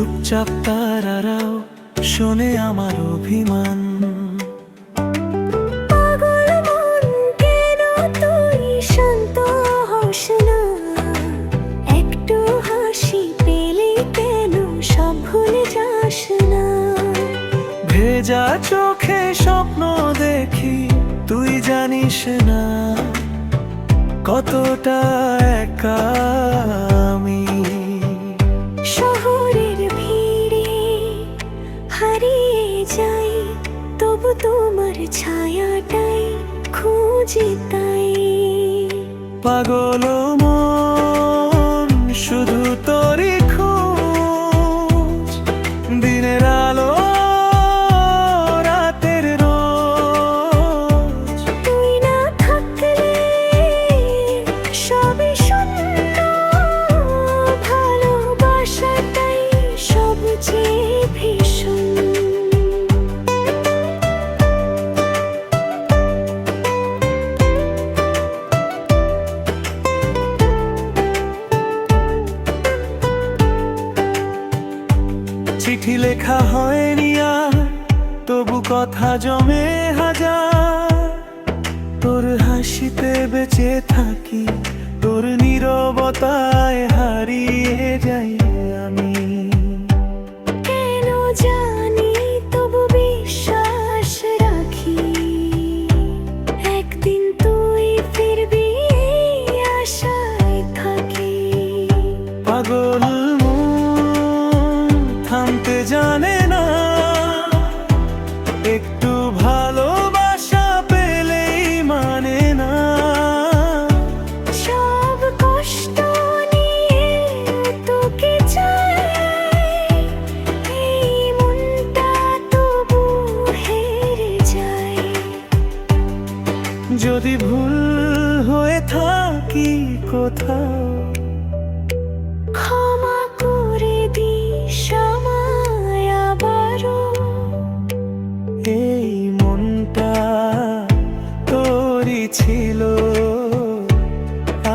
চুপচাপ তারারাও শোনে আমার অভিমান। পাগল মন কেন তুই শান্ত হস না? একটু হাসি পেলে কেন সব ভুলে যাস না? ভেজা চোখে স্বপ্ন দেখি, তুই জানিস না কতটা একা আমি। শহরের ভিড়ে হারিয়ে যাই, তবু তোমার ছায়াটাই খুঁজি তাই। পাগল মন শুধু তোরই খোঁজ, দিনের আলো রাতের রোজ। তুই না থাকলে সবই শূন্য, ভালোবাসাটাই সবচেয়ে ভীষণ। চিঠি লেখা হয়নি আর, তবু কথা জমে হাজার। তোর হাসিতে বেঁচে থাকি, তোর নীরবতায় হারিয়ে যাই আমি। কেন জানি তবু বিশ্বাস রাখি, একদিন তুই ফিরবি এই আশায় থাকি। পাগল মন থামতে জানে না, একটু ভালোবাসা পেলেই মানে না। সব কষ্ট নিয়ে তোকে চাই, এই মনটা তবু হেরে যায়। যদি ভুল হয়ে থাকি কোথাও, ক্ষমা করে দিস আমায় আবারও। এই মনটা তোরই ছিল,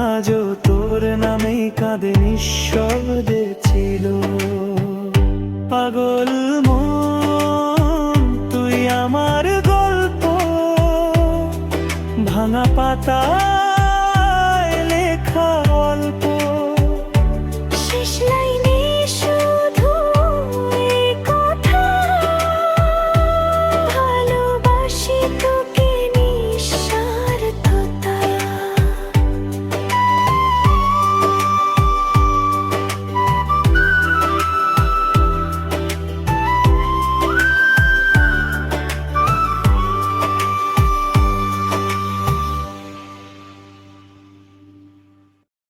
আজও তোর নামেই কাঁদে নিঃশব্দে ছিল। পাগল মন তুই আমার গল্প, ভাঙা পাতা